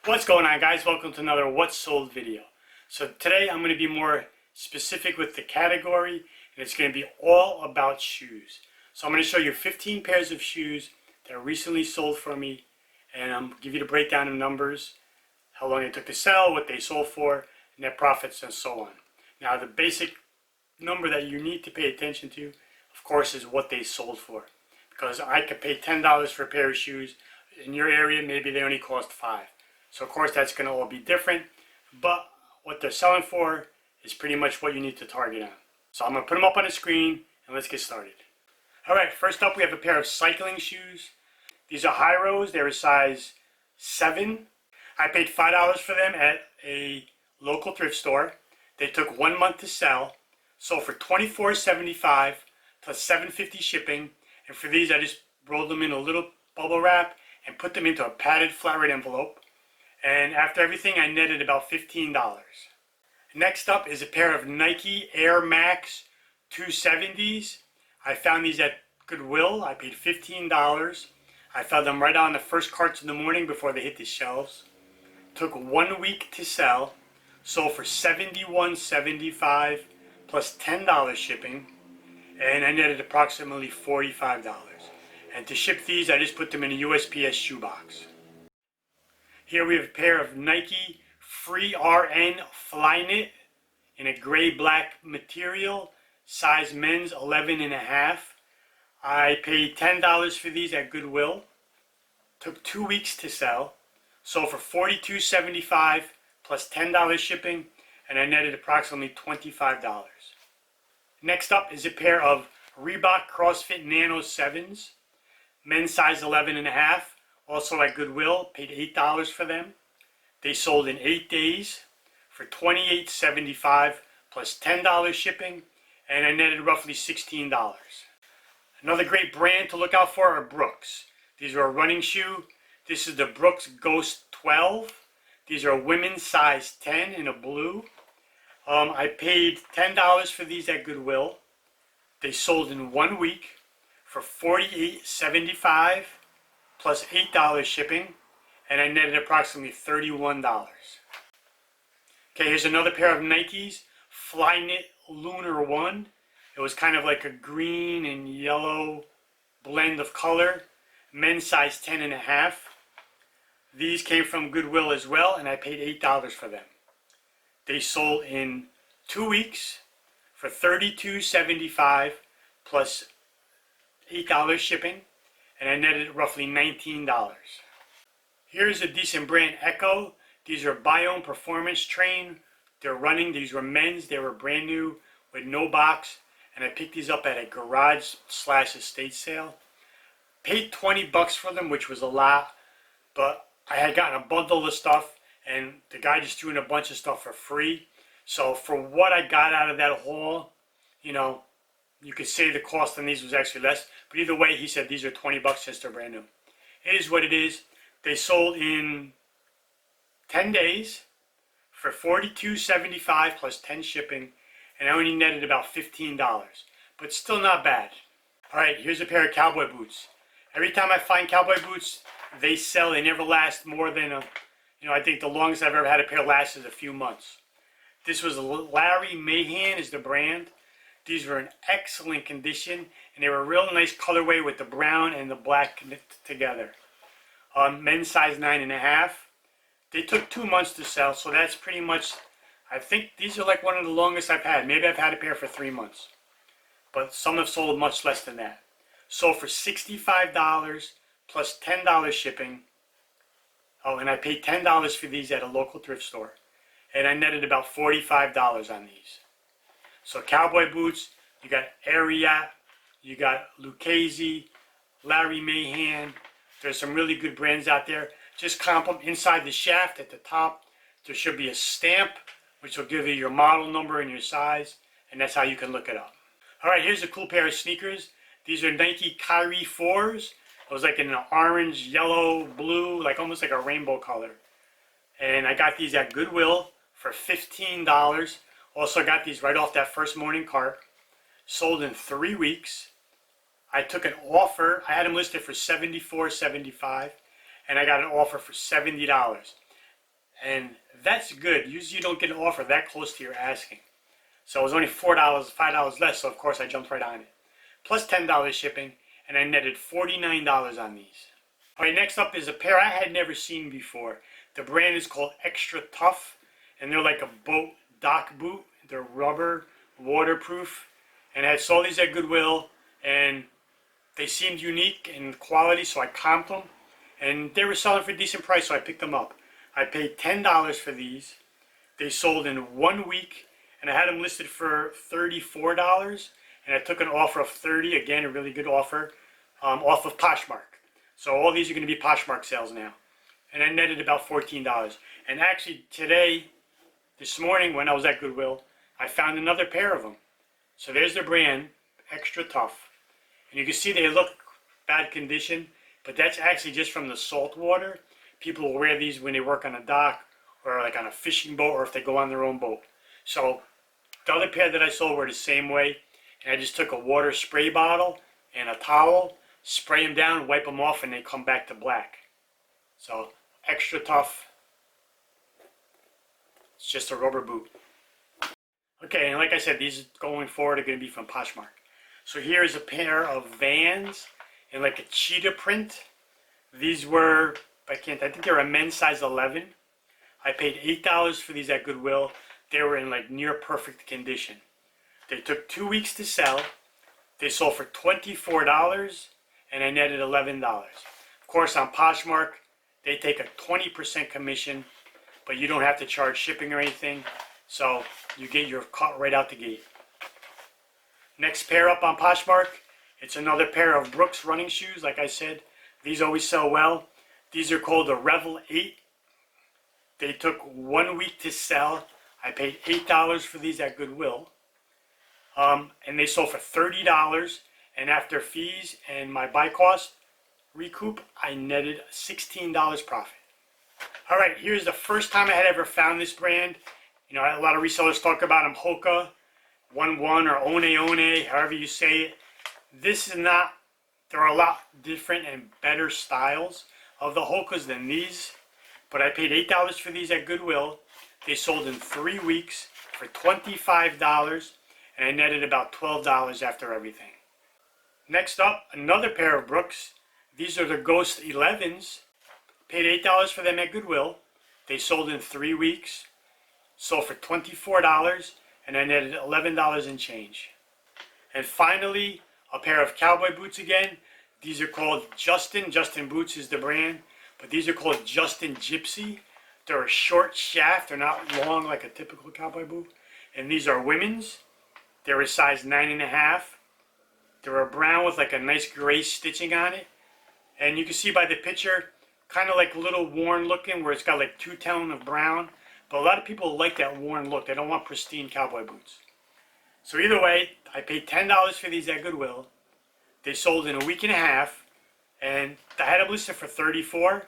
What's going on, guys? Welcome to another What's Sold video. So today I'm going to be more specific with the category, and it's going to be all about shoes. So I'm going to show you 15 pairs of shoes that recently sold for me, and I'm going to give you the breakdown of numbers, how long it took to sell, what they sold for, net profits, and so on. Now the basic number that you need to pay attention to, of course, is what they sold for. Because I could pay $10 for a pair of shoes. In your area, maybe they only cost $5. So of course that's going to all be different, but what they're selling for is pretty much what you need to target on. So I'm going to put them up on the screen and let's get started. Alright, first up we have a pair of cycling shoes. These are high rows, they're a size 7. I paid $5 for them at a local thrift store. They took 1 month to sell, sold for $24.75 plus $7.50 shipping, and for these I just rolled them in a little bubble wrap and put them into a padded flat rate envelope. And after everything, I netted about $15. Next up is a pair of Nike Air Max 270s. I found these at Goodwill. I paid $15. I found them right on the first carts in the morning before they hit the shelves. Took 1 week to sell. Sold for $71.75 plus $10 shipping. And I netted approximately $45. And to ship these, I just put them in a USPS shoebox. Here we have a pair of Nike Free RN Flyknit in a gray-black material, size men's 11.5. I paid $10 for these at Goodwill. Took 2 weeks to sell. Sold for $42.75 plus $10 shipping, and I netted approximately $25. Next up is a pair of Reebok Crossfit Nano 7s, men's size 11.5. Also at Goodwill, paid $8 for them. They sold in 8 days for $28.75 plus $10 shipping, and I netted roughly $16. Another great brand to look out for are Brooks. These are a running shoe. This is the Brooks Ghost 12. These are women's size 10 in a blue. I paid $10 for these at Goodwill. They sold in 1 week for $48.75 plus $8 shipping, and I netted approximately $31. Okay, here's another pair of Nikes, Flyknit Lunar 1. It was kind of like a green and yellow blend of color, men's size 10.5. These came from Goodwill as well, and I paid $8 for them. They sold in 2 weeks for $32.75 plus $8 shipping, and I netted roughly $19. Here's a decent brand, Echo. These are Biome Performance Train. They're running. These were men's. They were brand new with no box, and I picked these up at a garage/estate sale. Paid $20 for them, which was a lot, but I had gotten a bundle of stuff, and the guy just threw in a bunch of stuff for free. So for what I got out of that haul, you know, you could say the cost on these was actually less, but either way, he said these are $20 since they're brand new. It is what it is. They sold in 10 days for $42.75 plus 10 shipping, and I only netted about $15, but still not bad. All right, here's a pair of cowboy boots. Every time I find cowboy boots, they sell. They never last more than I think the longest I've ever had a pair last is a few months. This was Larry Mahan is the brand. These were in excellent condition, and they were a real nice colorway with the brown and the black together. Men's size 9.5. They took 2 months to sell, so that's pretty much, I think these are like one of the longest I've had. Maybe I've had a pair for 3 months, but some have sold much less than that. Sold for $65 plus $10 shipping. Oh, and I paid $10 for these at a local thrift store, and I netted about $45 on these. So cowboy boots, you got Ariat, you got Lucchese, Larry Mahan. There's some really good brands out there. Just comp them inside the shaft at the top. There should be a stamp, which will give you your model number and your size, and that's how you can look it up. All right, here's a cool pair of sneakers. These are Nike Kyrie 4s. It was like in an orange, yellow, blue, like almost like a rainbow color. And I got these at Goodwill for $15. Also got these right off that first morning cart. Sold in 3 weeks. I took an offer. I had them listed for $74.75, and I got an offer for $70. And that's good. Usually you don't get an offer that close to your asking. So it was only $4, $5 less, so of course I jumped right on it. Plus $10 shipping, and I netted $49 on these. Alright, next up is a pair I had never seen before. The brand is called Extra Tough, and they're like a boat dock boot. They're rubber, waterproof, and I saw these at Goodwill, and they seemed unique in quality, so I comped them. And they were selling for a decent price, so I picked them up. I paid $10 for these. They sold in 1 week, and I had them listed for $34, and I took an offer of $30, again, a really good offer, off of Poshmark. So all these are going to be Poshmark sales now. And I netted about $14. And actually today, this morning when I was at Goodwill, I found another pair of them. So there's the brand, Extra Tough. And you can see they look bad condition, but that's actually just from the salt water. People will wear these when they work on a dock or like on a fishing boat or if they go on their own boat. So the other pair that I sold were the same way. And I just took a water spray bottle and a towel, spray them down, wipe them off, and they come back to black. So Extra Tough. It's just a rubber boot. Okay, and like I said, these going forward are going to be from Poshmark. So here's a pair of Vans in like a cheetah print. These were, I think they were a men's size 11. I paid $8 for these at Goodwill. They were in like near perfect condition. They took 2 weeks to sell. They sold for $24 and I netted $11. Of course, on Poshmark, they take a 20% commission, but you don't have to charge shipping or anything. So you get your cut right out the gate. Next pair up on Poshmark, it's another pair of Brooks running shoes. Like I said, these always sell well. These are called the Revel 8. They took 1 week to sell. I paid $8 for these at Goodwill. And they sold for $30. And after fees and my buy cost recoup, I netted $16 profit. All right, here's the first time I had ever found this brand. You know, a lot of resellers talk about them, Hoka, 1-1 or One, however you say it. This is not, there are a lot different and better styles of the Hokas than these. But I paid $8 for these at Goodwill. They sold in 3 weeks for $25, and I netted about $12 after everything. Next up, another pair of Brooks. These are the Ghost 11s. Paid $8 for them at Goodwill. They sold in 3 weeks. Sold for $24, and I netted $11 in change. And finally, a pair of cowboy boots again. These are called Justin. Justin Boots is the brand, but these are called Justin Gypsy. They're a short shaft. They're not long like a typical cowboy boot. And these are women's. They're a size 9.5. They're a brown with like a nice gray stitching on it. And you can see by the picture, kind of like a little worn looking, where it's got like two-tone of brown. But a lot of people like that worn look. They don't want pristine cowboy boots. So either way, I paid $10 for these at Goodwill. They sold in a week and a half. And I had them listed for $34.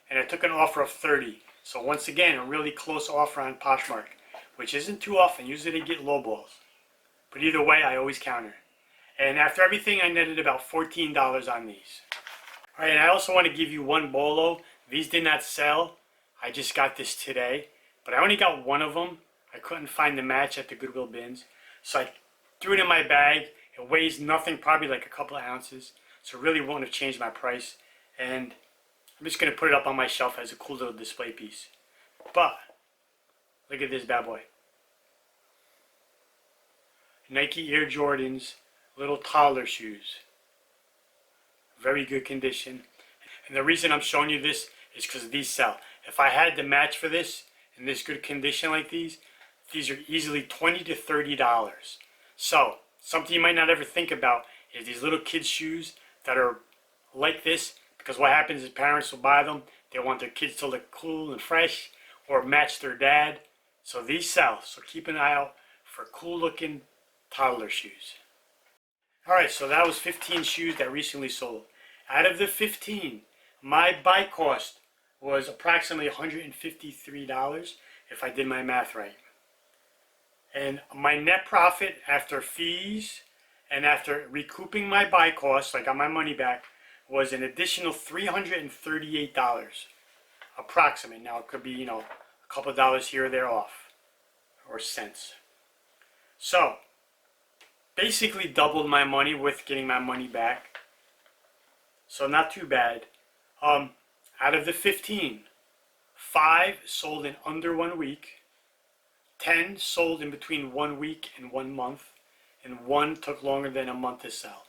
And I took an offer of $30. So once again, a really close offer on Poshmark, which isn't too often. Usually they get low balls. But either way, I always counter. And after everything, I netted about $14 on these. All right, and I also want to give you one bolo. These did not sell. I just got this today. But I only got one of them. I couldn't find the match at the Goodwill bins. So I threw it in my bag. It weighs nothing, probably like a couple of ounces. So it really won't have changed my price. And I'm just going to put it up on my shelf as a cool little display piece. But look at this bad boy. Nike Air Jordans, little toddler shoes. Very good condition. And the reason I'm showing you this is because these sell. If I had the match for this in this good condition like these are easily $20 to $30. So something you might not ever think about is these little kids' shoes that are like this, because what happens is parents will buy them. They want their kids to look cool and fresh or match their dad. So these sell. So keep an eye out for cool looking toddler shoes. Alright, so that was 15 shoes that recently sold. Out of the 15, my buy cost was approximately $153 if I did my math right. And my net profit after fees and after recouping my buy costs, I got my money back, was an additional $338 approximate. Now it could be, a a couple of dollars here or there off, or cents. So basically doubled my money with getting my money back. So not too bad. Out of the 15, 5 sold in under 1 week, 10 sold in between 1 week and 1 month, and 1 took longer than a month to sell.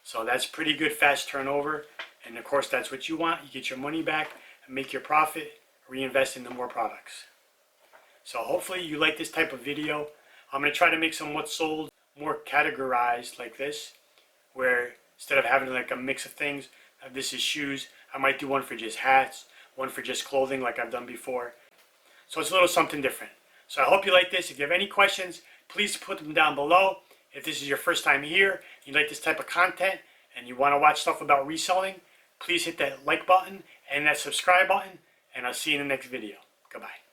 So that's pretty good fast turnover, and of course that's what you want. You get your money back and make your profit, reinvest into more products. So hopefully you like this type of video. I'm going to try to make some what's sold more categorized like this, where instead of having like a mix of things, this is shoes, I might do one for just hats, one for just clothing like I've done before. So it's a little something different. So I hope you like this. If you have any questions, please put them down below. If this is your first time here, you like this type of content, and you want to watch stuff about reselling, please hit that like button and that subscribe button, and I'll see you in the next video. Goodbye.